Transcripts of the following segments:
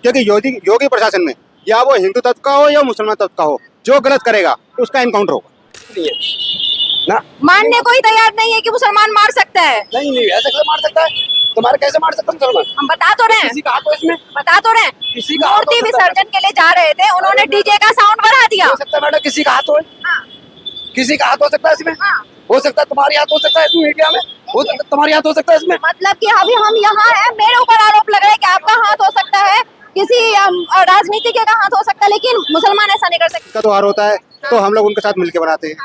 क्योंकि योगी प्रशासन में या वो हिंदू तत्व का हो या मुसलमान तत्व का हो, जो गलत करेगा उसका इनकाउंटर होगा। ना मानने को ही तैयार नहीं है कि मुसलमान मार सकता है। नहीं नहीं ऐसे कैसे मार सकता है? तुम्हारे कैसे मार सकता है मुसलमान? हम बता तो रहे हैं, किसी का हाथ हो इसमें? बता तो रहे हैं। किसी का हाथ मूर्ति हो सकता है? विसर्जन के लिए जा रहे थे, उन्होंने डीजे का साउंड बढ़ा दिया। हो सकता है मैडम किसी का हाथ हो, हाँ, किसी का हाथ हो सकता है इसमें? हाँ। हो सकता है तुम्हारी हाथ हो सकता है इसमें, मीडिया में हो सकता है तुम्हारी हाथ हो सकता है इसमें। मतलब कि अभी हम यहाँ हैं, मेरे ऊपर आरोप लग रहा है कि आपका हाथ हो सकता है, किसी राजनीतिज्ञ का हाथ हो सकता है, लेकिन मुसलमान ऐसा नहीं कर सकते। का त्योहार होता है तो हम लोग उनके साथ मिलकर बनाते हैं।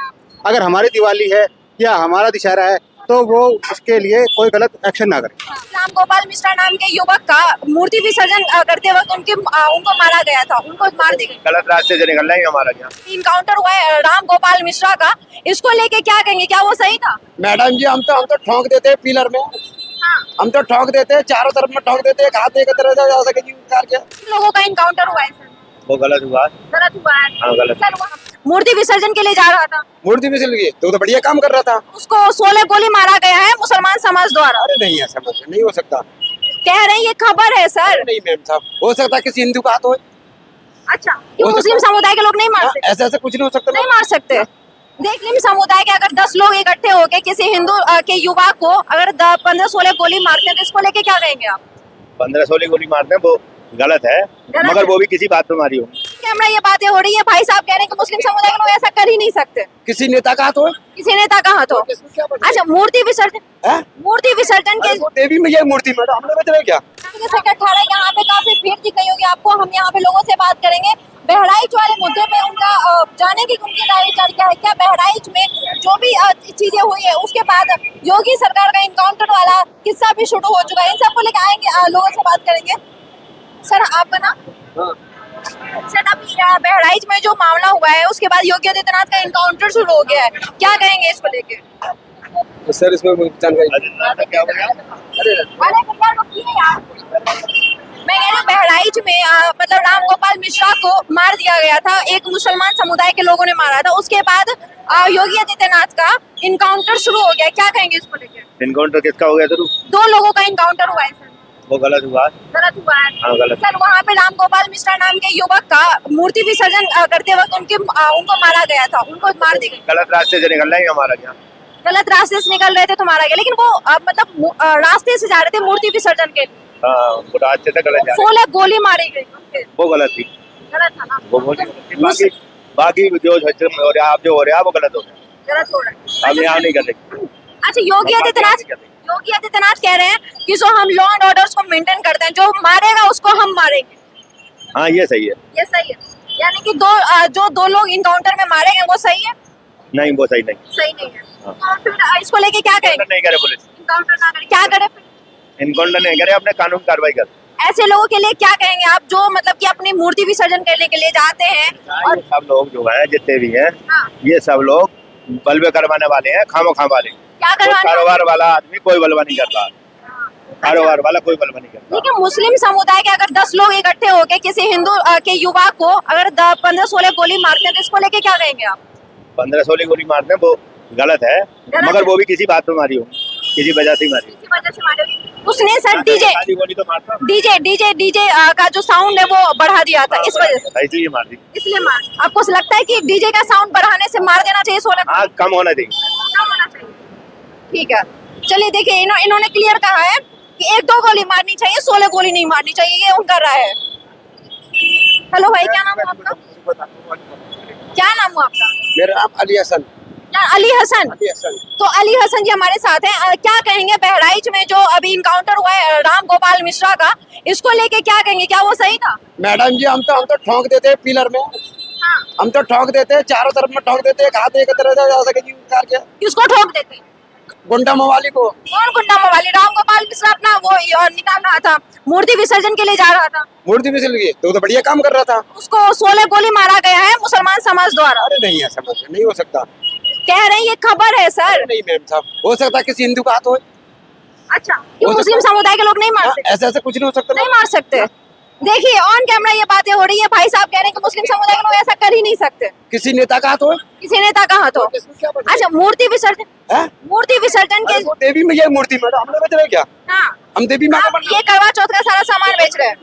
अगर हमारी दिवाली है या हमारा दशहरा है तो वो उसके लिए कोई गलत एक्शन ना करे। राम गोपाल मिश्रा नाम के युवक का मूर्ति विसर्जन करते वक्त उनको मारा गया था, उनको मार दी गई। गलत रास्ते से निकलना ही हमारा क्या। इनकाउंटर हुआ है राम गोपाल मिश्रा का, इसको लेके क्या कहेंगे, क्या वो सही था? मैडम जी हम तो ठोक देते हैं पिलर में, हाँ। हम तो ठोक देते हैं, चारों तरफ में ठोक देते हैं, एक हाथ एकत्र जा सके जी करके। किन लोगों का इनकाउंटर हुआ है सर? वो गलत हुआ। गलत हुआ है। हाँ, गलत। सर वो मूर्ति विसर्जन के लिए जा रहा था, मूर्ति भी चल गई तो बढ़िया काम कर रहा था। उसको 16 गोली मारा गया है मुसलमान समाज द्वारा। अरे नहीं ऐसा मत, नहीं हो सकता। कह रहे हैं ये खबर है सर। नहीं मैम साहब, हो सकता है किसी हिंदू का हाथ हो। अच्छा, कि हो मुस्लिम सकता है। समुदाय के लोग नहीं मार हाँ, सकते? ऐसा ऐसा कुछ नहीं हो सकता। नहीं मार सकते। मुस्लिम समुदाय के अगर 10 लोग इकट्ठे होके किसी हिंदू के युवा को अगर 15-16 गोली मारते हैं तो इसको लेके क्या कहेंगे आप? 15-16 गोली मारते हैं, वो गलत है, गलत मगर है। वो भी किसी बात पे मारी हो। कैमरा ये बातें हो रही है, भाई साहब कह रहे हैं कि मुस्लिम समुदाय के लोग ऐसा कर ही नहीं सकते, किसी नेता का हाथ हो। किसी नेता का हाथ हो। इसमें क्या बचा? अच्छा, मूर्ति विसर्जन हैं? मूर्ति विसर्जन के अरे वो देवी मैया की मूर्ति मैडम, हमने बच रहे क्या? सेक्टर 18 यहाँ पे काफी भीड़ दिख रही होगी आपको। हम यहाँ पे लोगों से बात करेंगे बहराइच वाले मुद्दे पे, उनका जाने की उनकी राय विचार क्या है। क्या बहराइच में जो भी चीजें हुई है उसके बाद योगी सरकार का इनकाउंटर वाला किस्सा भी शुरू हो चुका है, इन सबको लेकर आएंगे, लोगों से बात करेंगे। सर आपका नाम? सर अभी बहराइच में जो मामला हुआ है उसके बाद योगी आदित्यनाथ का इनकाउंटर शुरू हो गया है, क्या कहेंगे इसको लेके? तो सर इसमें जानकारी क्या हो गया? अरे भैया रुकिए यार। मैं कह रही हूँ बहराइच में मतलब राम गोपाल मिश्रा को मार दिया गया था, एक मुसलमान समुदाय के लोगों ने मारा था, उसके बाद योगी आदित्यनाथ का इनकाउंटर शुरू हो गया, क्या कहेंगे इसको लेके? इनकाउंटर किसका हो गया शुरू? 2 लोगों का इनकाउंटर हुआ है सर। वो गलत हुआ। गलत हुआ है। हाँ, गलत। सर वहाँ पे राम गोपाल मिश्रा नाम के युवक का मूर्ति विसर्जन करते वक्त उनको मारा गया था, उनको मार दी गई। गलत रास्ते से निकलना ही हमारा क्या। गलत रास्ते से निकल रहे थे तो मारा गया, लेकिन वो मतलब रास्ते से जा रहे थे मूर्ति विसर्जन के लिए। हाँ, वो रास्ते से गलत जा रहे 16 गोली मारी गई उनके। हैं। वो गलत थी। गलत था ना? वो बाकी बाकी जो सिस्टम हो रहा है, आप जो हो रहा है वो गलत हो रहा है। गलत हो रहा है। हम यहाँ नहीं कर रहे। अच्छा, योगी आदित्यनाथ कह रहे हैं कि जो हम लॉ एंड ऑर्डर्स को मेंटेन करते हैं, जो मारेगा उसको हम मारेंगे, हाँ ये सही है। ये सही है? यानी कि जो 2 लोग इनकाउंटर में मारे गए वो सही है? नहीं वो सही नहीं। सही नहीं है। हाँ। तो फिर इसको लेके क्या कहेंगे? नहीं करे पुलिस, इनकाउंटर ना करे, क्या करे फिर? इनकाउंटर नहीं करे, अपने कानून कार्रवाई कर। ऐसे लोगों के लिए क्या कहेंगे आप जो मतलब कि अपनी मूर्ति विसर्जन करने के लिए जाते हैं और सब लोग जो है जितने भी हैं, हाँ, ये सब लोग बलवे करवाने वाले हैं, खामो खाम वाले। क्या कोई करवाने? कारोबार वाला आदमी कोई बलवा नहीं करता, कारोबार वाला कोई बलवा नहीं करता। लेकिन मुस्लिम समुदाय के अगर 10 लोग इकट्ठे होके किसी हिंदू के युवा को अगर 15-16 गोली मारते हैं तो इसको लेके क्या कहेंगे आप? 15-16 गोली मारते हैं, वो गलत है, मगर वो भी किसी बात पे मारी हो, किसी वजह से ही मारी हो। किसी वजह से मारे। उसने सर डीजे खाली गोली तो मारता है। डीजे का जो साउंड है वो बढ़ा दिया था, इस वजह से इसलिए मार दी। इसलिए मार। आपको लगता है कि डीजे का साउंड बढ़ाने से मार देना चाहिए 16? हाँ, कम होना चाहिए। कम होना चाहिए। ठीक है, चलिए देखिए इन्होंने क्लियर कहा है कि 1-2 गोली मारनी चाहिए, 16 गोली नहीं मारनी चाहिए, ये उनका राय है। हेलो भाई, क्या नाम है आपका? क्या नाम हुआ आपका? मेरा नाम अली हसन। अली हसन। अली हसन। तो अली हसन जी हमारे साथ हैं। क्या कहेंगे बहराइच में जो अभी इनकाउंटर हुआ है राम गोपाल मिश्रा का, इसको लेके क्या कहेंगे, क्या वो सही था? मैडम जी हम तो ठोक देते हैं पिलर में, हाँ। हम तो ठोक देते हैं, चारों तरफ में ठोक देते हैं, एक हाथ एकत्र जा सके जी करके। किसको ठोक देते? गुंडा मवाली को। कौन गुंडा मवाली? राम गोपाल मिश्रा अपना वो निकाल रहा था, मूर्ति विसर्जन के लिए जा रहा था, मूर्ति भी चल गई तो बढ़िया काम कर रहा था। उसको 16 गोली मारा गया है मुसलमान समाज द्वारा। अरे नहीं ऐसा मत, नहीं हो सकता। कह रहे हैं ये खबर है सर। नहीं मैम साहब, हो सकता है किसी हिंदू का हाथ हो। अच्छा, कि हो मुस्लिम सकता है। समुदाय के लोग नहीं मार हाँ, सकते? ऐसा ऐसा कुछ नहीं हो सकता। नहीं मार सकते। देखिए ऑन कैमरा ये बातें हो रही है, भाई साहब कह रहे हैं कि मुस्लिम समुदाय के लोग ऐसा कर ही नहीं सकते। किसी नेता का हाथ हो किसी नेता का हाथ हो। अच्छा मूर्ति विसर्जन, है? मूर्ति विसर्जन के वो देवी में ये मूर्ति मैडम हम लोग बेच रहे हैं क्या? हाँ हम देवी माँ आप ये करवा चौथ का सारा सामान बेच रहे हैं।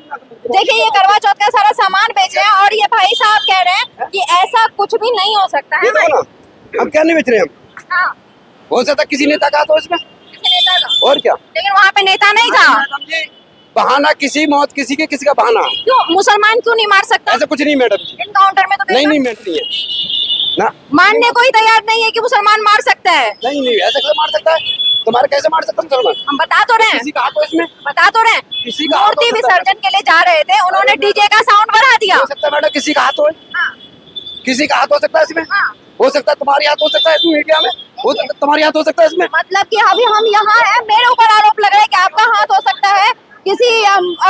देखिए ये करवा चौथ का सारा सामान बेच रहे हैं और ये भाई साहब कह रहे हैं कि ऐसा कुछ भी नहीं हो सकता है ये देखो ना, हम क्या नहीं बेच रहे हैं हम? हाँ हो सकता किसी नेता का हाथ हो इसमें, किसी नेता का, और क्या? लेकिन वहाँ पे नेता नहीं था। मैडम ये बहाना, किसी मौत किसी के किसी का बहाना, क्यों मुसलमान क्यों नहीं मार सकता? ऐसा कुछ नहीं मैडम जी। इनकाउंटर में तो नहीं देखा। नहीं मैडम नहीं है ना, मानने को ही तैयार नहीं है कि मुसलमान मार सकता है। नहीं नहीं ऐसा कैसे मार सकता है? तुम्हारे कैसे मार सकता है मुसलमान? हम बता तो रहे हैं, किसी का हाथ हो इसमें? बता तो रहे हैं। किसी का हाथ हो मूर्ति सकता है? विसर्जन के लिए जा रहे थे, उन्होंने डीजे का साउंड बढ़ा दिया। हो सकता है मैडम किसी का हाथ हो, हाँ, किसी का हाथ हो सकता है इसमें, हाँ। हो सकता है तुम्हारे हाथ हो सकता है इसमें, मीडिया में हो सकता है तुम्हारे हाथ हो सकता है इसमें। मतलब कि अभी हम यहाँ हैं, मेरे ऊपर आरोप लग रहा है कि आपका हाथ हो सकता है, किसी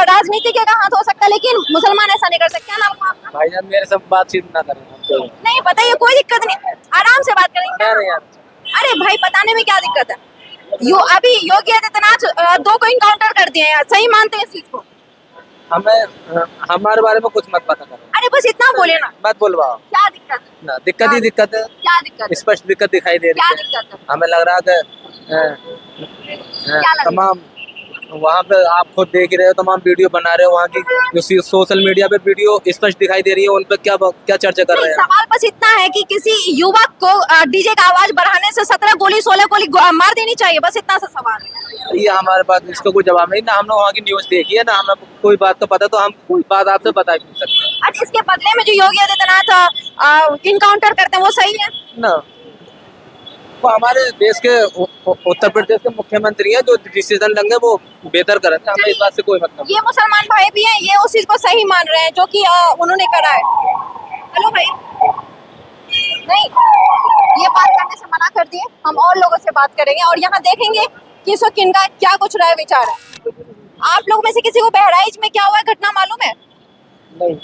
राजनीतिज्ञ का हाथ हो सकता है, लेकिन मुसलमान ऐसा नहीं कर सकते। क्या नाम हुआ आपका? भाईजान मेरे से बातचीत ना करें तो। नहीं बताइए, कोई दिक्कत नहीं, आराम से बात करेंगे। अरे यार अरे भाई बताने में क्या दिक्कत है? अभी योगी आदित्यनाथ 2 को इनकाउंटर कर दिए यार, सही मानते हैं इस चीज को? हमें हमारे बारे में कुछ मत पता करो, अरे बस इतना बोले ना, मत बोलवाओ क्या दिक्कत है? ना। दिक्कत ही दिक्कत है, क्या दिक्कत है? स्पष्ट दिक्कत दिखाई दे क्या रही है। दिक्कत है? हमें लग रहा है क्या लग कि तमाम वहाँ पे आप खुद देख ही रहे हो, तमाम वीडियो बना रहे हो, वहाँ की जो सोशल मीडिया पे वीडियो स्पष्ट दिखाई दे रही है, उन पे क्या चर्चा कर रहे नहीं, हैं। सवाल बस इतना है कि किसी युवक को डीजे का आवाज बढ़ाने से 17 गोली 16 गोली मार देनी चाहिए, बस इतना सा सवाल है। ये हमारे पास इसका कोई जवाब नहीं, ना हमने वहाँ की न्यूज देखी है, ना हमें कोई बात का पता, तो हम कोई बात आपसे बता ही नहीं सकते। और इसके बदले में जो योगी आदित्यनाथ इनकाउंटर करते हैं वो सही है? ना वो हमारे देश के उत्तर प्रदेश के मुख्यमंत्री हैं, जो डिसीजन लेंगे वो बेहतर करेंगे, हमें इस बात से कोई मतलब ये मुसलमान भाई भी हैं, ये उस चीज को सही मान रहे हैं जो कि उन्होंने करा है। हेलो भाई, नहीं ये बात करने से मना कर दिए, हम और लोगों से बात करेंगे और यहाँ देखेंगे कि इस वक्त किनका क्या कुछ राय विचार है। आप लोग में से किसी को बहराइच में क्या हुआ है घटना मालूम है? नहीं।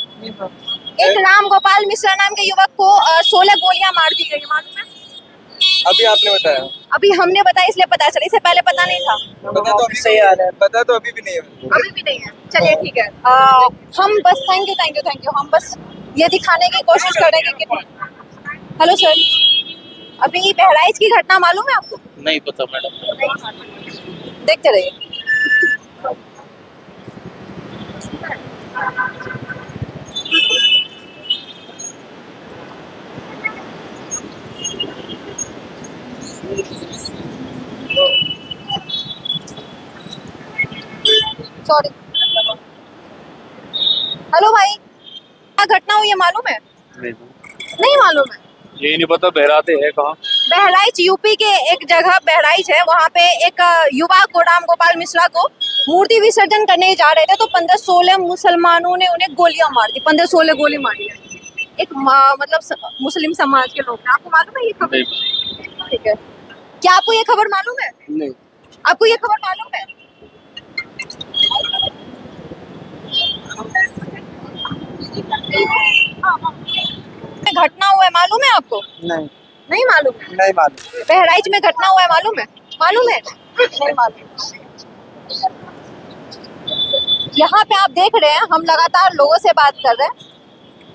एक राम गोपाल मिश्रा नाम के युवक को 16 गोलियां मार दी गई, मालूम है? अभी आपने बताया, अभी हमने बताया इसलिए पता चला, इससे पहले पता नहीं था। पता तो अभी सही आ रहा है, पता तो अभी भी नहीं है। अभी भी नहीं है, चलिए ठीक है। हम बस थैंक यू हम बस ये दिखाने की कोशिश करेंगे कि हेलो सर, अभी बहराइच की घटना मालूम है आपको? नहीं पता मैडम। देखते रहिए। सॉरी। हेलो भाई, क्या घटना हुई है मालूम है? नहीं मालूम है? ये नहीं पता बहराते है कहाँ। बहराइच यूपी के एक जगह बहराइच है, वहाँ पे एक युवा को राम गोपाल मिश्रा को मूर्ति विसर्जन करने जा रहे थे तो 15-16 मुसलमानों ने उन्हें गोलियां मार दी, 15-16 गोली मारी है। एक मतलब मुस्लिम समाज के लोग ने। आपको मालूम है ये खबर? ठीक है, क्या आपको ये खबर मालूम है? नहीं। आपको ये खबर मालूम है? घटना हुआ है मालूम है आपको? नहीं नहीं मालूम है? नहीं मालूम। बहराइच में घटना हुआ है मालूम है? मालूम है? नहीं मालूम। यहाँ पे आप देख रहे हैं, हम लगातार लोगों से बात कर रहे हैं।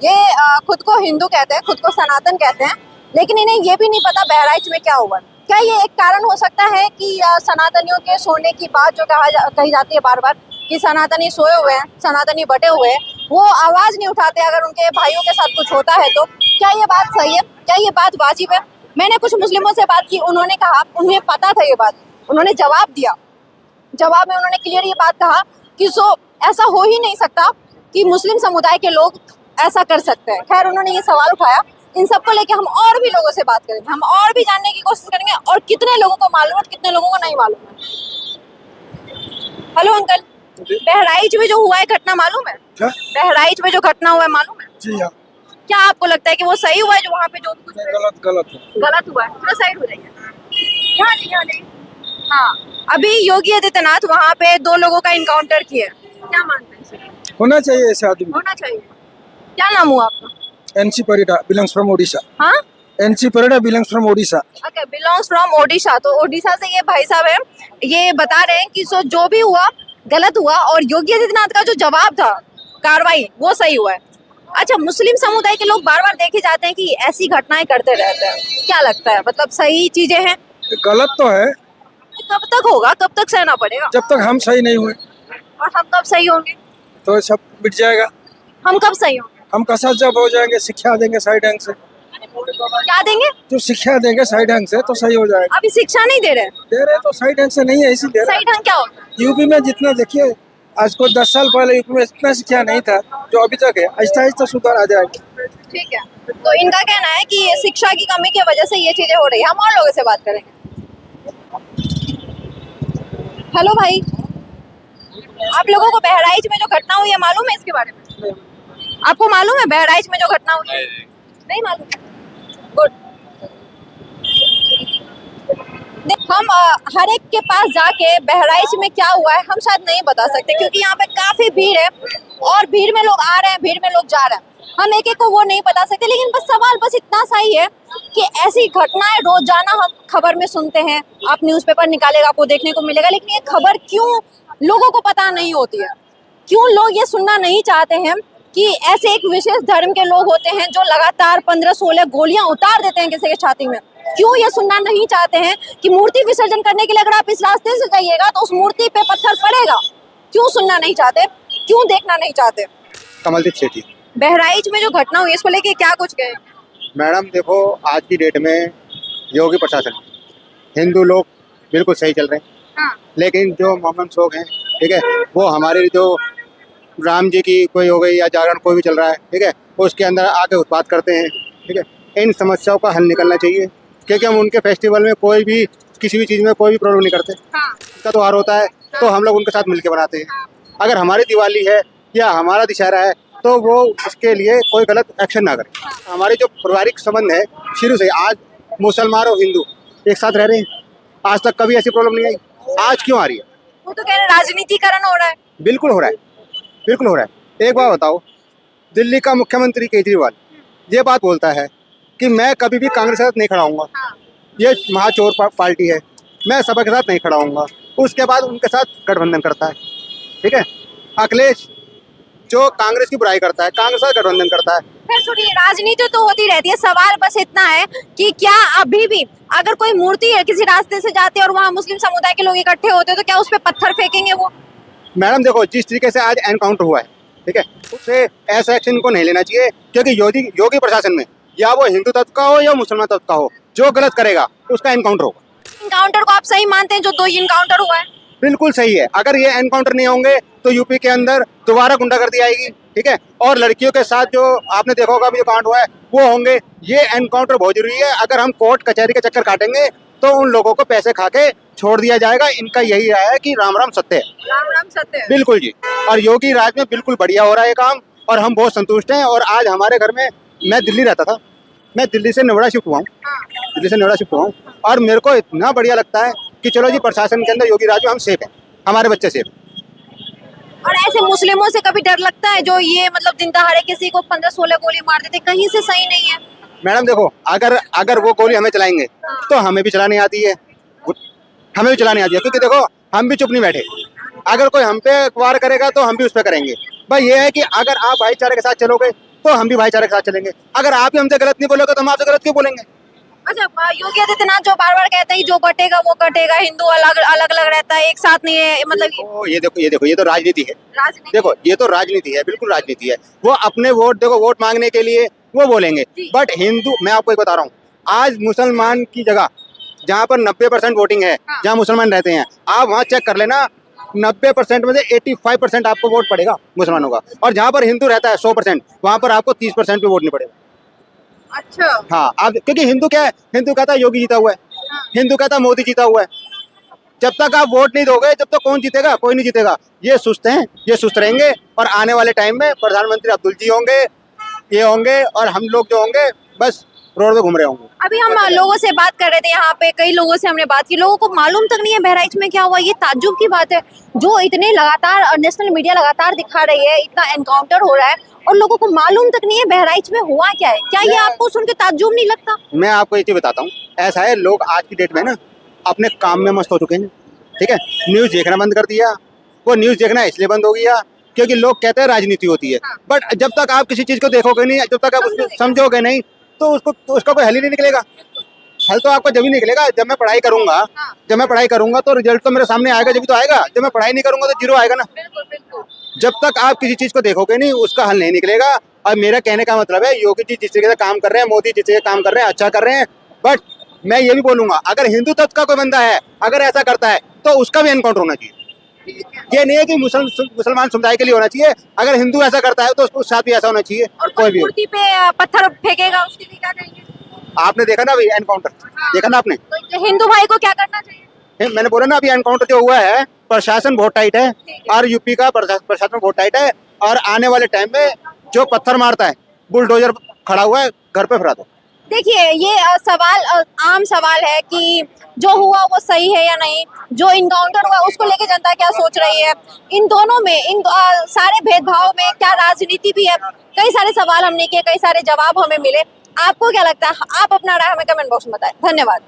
ये खुद को हिंदू कहते हैं, खुद को सनातन कहते हैं, लेकिन इन्हें ये भी नहीं पता बहराइच में क्या हुआ। क्या ये एक कारण हो सकता है कि सनातनियों के सोने की बात जो कही जाती है बार बार कि सनातनी सोए हुए हैं, सनातनी बटे हुए हैं, वो आवाज नहीं उठाते अगर उनके भाइयों के साथ कुछ होता है तो? क्या ये बात सही है? क्या ये बात वाजिब है? मैंने कुछ मुस्लिमों से बात की, उन्होंने कहा उन्हें पता था ये बात, उन्होंने जवाब दिया। जवाब में उन्होंने क्लियर ये बात कहा कि ऐसा हो ही नहीं सकता कि मुस्लिम समुदाय के लोग ऐसा कर सकते हैं। खैर उन्होंने ये सवाल उठाया, इन सबको लेके हम और भी लोगों से बात करेंगे, हम और भी जानने की कोशिश करेंगे और कितने लोगों को मालूम है, कितने लोगों को नहीं मालूम है। हेलो अंकल, बहराइच में जो हुआ है घटना मालूम है? क्या? बहराइच में जो घटना हुआ है मालूम है? जी हाँ। क्या आपको लगता है कि वो सही हुआ है जो वहाँ पे जो कुछ गलत है। गलत हुआ है? थोड़ा साइड हो जाइए। यहाँ नहीं, यहाँ नहीं। हाँ, अभी योगी आदित्यनाथ वहाँ पे 2 लोगों का इनकाउंटर किया, क्या मानते हैं सर? होना चाहिए ऐसे आदमी। होना चाहिए। क्या नाम हुआ आपका? N C Parida belongs from Odisha. हाँ, N C Parida belongs from Odisha. Okay, belongs from Odisha. तो ओडिशा से ये भाई साहब है, ये बता रहे हैं कि जो भी हुआ गलत हुआ और योगी आदित्यनाथ का जो जवाब था कार्रवाई वो सही हुआ है। अच्छा, मुस्लिम समुदाय के लोग बार बार देखे जाते हैं कि ऐसी घटनाएं करते रहते हैं, क्या लगता है, मतलब सही चीजें हैं? गलत तो है, कब तक होगा, कब तक सहना पड़ेगा? जब तक हम सही नहीं हुए और हम कब सही होंगे? तो सब मिट जाएगा। हम कब सही होंगे? हम कसर जब हो जाएंगे, शिक्षा देंगे सही ढंग से, क्या देंगे? जो शिक्षा देंगे सही ढंग से तो सही हो जाएगा। अभी शिक्षा नहीं दे रहे। दे रहे तो सही ढंग से नहीं है, इसीलिए सही ढंग क्या होता है? यूपी में जितना देखिए, आज को 10 साल पहले यूपी में इतना शिक्षा नहीं था जो अभी तक है। आहिस्ता आहिस्ता सुधार आ जाएगा। ठीक है, तो इनका कहना है कि ये शिक्षा की कमी की वजह से ये चीजें हो रही है। हम और लोगों से बात करेंगे। हेलो भाई, आप लोगों को बहराइच में जो घटना हुई है मालूम है इसके बारे में? आपको मालूम है बहराइच में जो घटना हुई है? नहीं मालूम। गुड। हम हर एक के पास जाके बहराइच में क्या हुआ है हम शायद नहीं बता सकते, क्योंकि यहाँ पे काफी भीड़ है और भीड़ में लोग आ रहे हैं, भीड़ में लोग जा रहे हैं। हम एक एक को वो नहीं बता सकते, लेकिन बस सवाल बस इतना सा ही है कि ऐसी घटनाएं रोजाना हम खबर में सुनते हैं। आप न्यूज़पेपर निकालेगा आपको देखने को मिलेगा, लेकिन ये खबर क्यों लोगों को पता नहीं होती है? क्यों लोग ये सुनना नहीं चाहते हैं कि ऐसे एक विशेष धर्म के लोग होते हैं जो लगातार 15-16 गोलियां उतार देते हैं किसी के छाती में? क्यों ये सुनना नहीं चाहते हैं कि मूर्ति विसर्जन करने के लिए अगर आप इस रास्ते से जाइएगा तो उस मूर्ति पे पत्थर पड़ेगा? क्यों सुनना नहीं चाहते? क्यों देखना नहीं चाहते? कमलदीप सेठी। बहराइच में जो घटना हुई इसको लेके क्या कुछ कहें? मैडम देखो, आज की डेट में योगी प्रशासन, हिंदू लोग बिल्कुल सही चल रहे हैं। हाँ। लेकिन जो मोहम्मद लोग हैं, ठीक है, वो हमारे जो राम जी की कोई हो गई या जागरण कोई भी चल रहा है, ठीक है, उसके अंदर आके उत्पात करते हैं। ठीक है, इन समस्याओं का हल निकलना चाहिए, क्योंकि हम उनके फेस्टिवल में कोई भी किसी भी चीज़ में कोई भी प्रॉब्लम नहीं करते। हाँ। उनका त्योहार होता है तो हम लोग उनके साथ मिलकर बनाते हैं। अगर हमारी दिवाली है या हमारा दशहरा है तो वो उसके लिए कोई गलत एक्शन ना करे। हमारे जो पारिवारिक संबंध है शुरू से, आज मुसलमान और हिंदू एक साथ रह रहे हैं, आज तक कभी ऐसी प्रॉब्लम नहीं आई। आज क्यों आ रही है? वो तो कह रहे हैं राजनीतिकरण हो रहा है। बिल्कुल हो रहा है, बिल्कुल हो रहा है। एक बात बताओ, दिल्ली का मुख्यमंत्री केजरीवाल ये बात बोलता है कि मैं कभी भी कांग्रेस के साथ नहीं खड़ा हूँगा, ये महाचोर पार्टी है, मैं सभा के साथ नहीं खड़ा हूँगा। उसके बाद उनके साथ गठबंधन करता है। ठीक है, अखिलेश जो कांग्रेस की बुराई करता है, कांग्रेस के साथ गठबंधन करता है। फिर सुनिए, राजनीति तो होती रहती है, सवाल बस इतना है कि क्या अभी भी अगर कोई मूर्ति है किसी रास्ते से जाती है और वहाँ मुस्लिम समुदाय के लोग इकट्ठे होते हैं तो क्या उस पर पत्थर फेंकेंगे वो? मैडम देखो, जिस तरीके से आज एनकाउंटर हुआ है, ठीक है, उससे ऐसा एक्शन को नहीं लेना चाहिए, क्योंकि योगी प्रशासन में या वो हिंदू तत्व का हो या मुसलमान तत्व का हो, जो गलत करेगा उसका एनकाउंटर होगा। इनकाउंटर को आप सही मानते हैं जो 2 इनकाउंटर हुआ है? बिल्कुल सही है। अगर ये एनकाउंटर नहीं होंगे तो यूपी के अंदर दोबारा गुंडागर्दी आएगी। ठीक है, और लड़कियों के साथ जो आपने देखा होगा जो कांड हुआ है वो होंगे। ये एनकाउंटर बहुत जरूरी है। अगर हम कोर्ट कचहरी के चक्कर काटेंगे तो उन लोगों को पैसे खा के छोड़ दिया जाएगा। इनका यही राय है कि राम राम सत्य है। राम राम सत्य है। बिल्कुल जी, और योगी राज में बिल्कुल बढ़िया हो रहा है ये काम और हम बहुत संतुष्ट हैं। और आज हमारे घर में, मैं दिल्ली रहता था, मैं दिल्ली से नोएडा शिफ्ट हुआ हूँ, दिल्ली से नोएडा शिफ्ट हुआ हूँ, और मेरे को इतना बढ़िया लगता है कि चलो जी, प्रशासन के अंदर योगी राज में हम सेफ हैं, हमारे बच्चे सेफ। और ऐसे मुस्लिमों से कभी डर लगता है जो ये मतलब दिन दहाड़े किसी को 15-16 गोली मार देते, कहीं से सही नहीं है? मैडम देखो, अगर वो गोली हमें चलाएंगे तो हमें भी चलानी आती है, हमें भी चलानी आती है, क्योंकि देखो हम भी चुप नहीं बैठे। अगर कोई हम पे वार करेगा तो हम भी उस पर करेंगे। भाई ये है कि अगर आप भाईचारे के साथ चलोगे तो हम भी भाईचारे के साथ चलेंगे। अगर आप ही हमसे गलत नहीं बोलोगे तो हम आपसे गलत क्यों बोलेंगे? अच्छा, योगी आदित्यनाथ जो बार बार कहते हैं जो बटेगा वो कटेगा, हिंदू अलग अलग रहता है, एक साथ नहीं है, मतलब ये देखो ये तो राजनीति है। राजनीति। देखो ये तो राजनीति है, बिल्कुल राजनीति है। वो अपने वोट मांगने के लिए वो बोलेंगे। बट हिंदू, मैं आपको एक बता रहा हूँ, आज मुसलमान की जगह जहाँ पर 90% वोटिंग है, जहाँ मुसलमान रहते हैं, आप वहाँ चेक कर लेना, 90% में से 85% आपको वोट पड़ेगा मुसलमानों का। और जहाँ पर हिंदू रहता है 100%, वहाँ पर आपको 30% भी वोट नहीं पड़ेगा। अच्छा। हाँ, आप क्योंकि हिंदू क्या है, हिंदू कहता है योगी जीता हुआ है, हिंदू कहता है मोदी जीता हुआ है। जब तक आप वोट नहीं दोगे, जब तक कौन जीतेगा? कोई नहीं जीतेगा। ये सुस्त हैं, ये सुस्त रहेंगे, और आने वाले टाइम में प्रधानमंत्री अब्दुल जी होंगे, ये होंगे, और हम लोग जो होंगे बस रोड पे घूम रहे होंगे। अभी हम लोगों से बात कर रहे थे, यहाँ पे कई लोगों से हमने बात की, लोगों को मालूम तक नहीं है बहराइच में क्या हुआ। ये ताज्जुब की बात है, जो इतने लगातार नेशनल मीडिया लगातार दिखा रही है, इतना एनकाउंटर हो रहा है और लोगों को मालूम तक नहीं है बहराइच में हुआ क्या है। क्या ये आपको सुन के ताज्जुब नहीं लगता? मैं आपको ये चीज बताता हूँ, ऐसा है, लोग आज की डेट में ना अपने काम में मस्त हो चुके हैं। ठीक है, न्यूज़ देखना बंद कर दिया। वो न्यूज़ देखना इसलिए बंद हो गया क्योंकि लोग कहते हैं राजनीति होती है, बट जब तक आप किसी चीज को देखोगे नहीं, जब तक आप उसको समझोगे नहीं, तो उसका कोई हल ही नहीं निकलेगा। हल तो आपका जब ही निकलेगा जब मैं पढ़ाई करूंगा। जब मैं पढ़ाई करूंगा तो रिजल्ट तो मेरे सामने आएगा, जब तो आएगा। जब मैं पढ़ाई नहीं करूंगा तो जीरो आएगा ना। जब तक आप किसी चीज को देखोगे नहीं, उसका हल नहीं निकलेगा। और मेरा कहने का मतलब है, योगी जी जिस जगह काम कर रहे हैं, मोदी जिस जगह काम कर रहे हैं, अच्छा कर रहे हैं, बट मैं ये भी बोलूंगा, अगर हिंदू तत्व का कोई बंदा है, अगर ऐसा करता है तो उसका भी एनकाउंटर होना चाहिए। ये नहीं है कि मुसलमान समुदाय के लिए होना चाहिए, अगर हिंदू ऐसा करता है तो उसके साथ भी ऐसा होना चाहिए। और कोई भी हो। मूर्ति पे पत्थर फेंकेगा, उसके लिए क्या कहेंगे? आपने देखा ना अभी एनकाउंटर, देखा ना आपने? तो हिंदू भाई को क्या करना चाहिए? मैंने बोला ना, अभी एनकाउंटर जो हुआ है, प्रशासन बहुत टाइट है और यूपी का प्रशासन बहुत टाइट है। और आने वाले टाइम में जो पत्थर मारता है, बुलडोजर खड़ा हुआ है, घर पे फिरा दो। देखिए, ये सवाल आम सवाल है कि जो हुआ वो सही है या नहीं, जो इनकाउंटर हुआ उसको लेके जनता क्या सोच रही है, इन दोनों में, इन सारे भेदभाव में क्या राजनीति भी है। कई सारे सवाल हमने किए, कई सारे जवाब हमें मिले। आपको क्या लगता है? आप अपना राय हमें कमेंट बॉक्स में बताएं। धन्यवाद।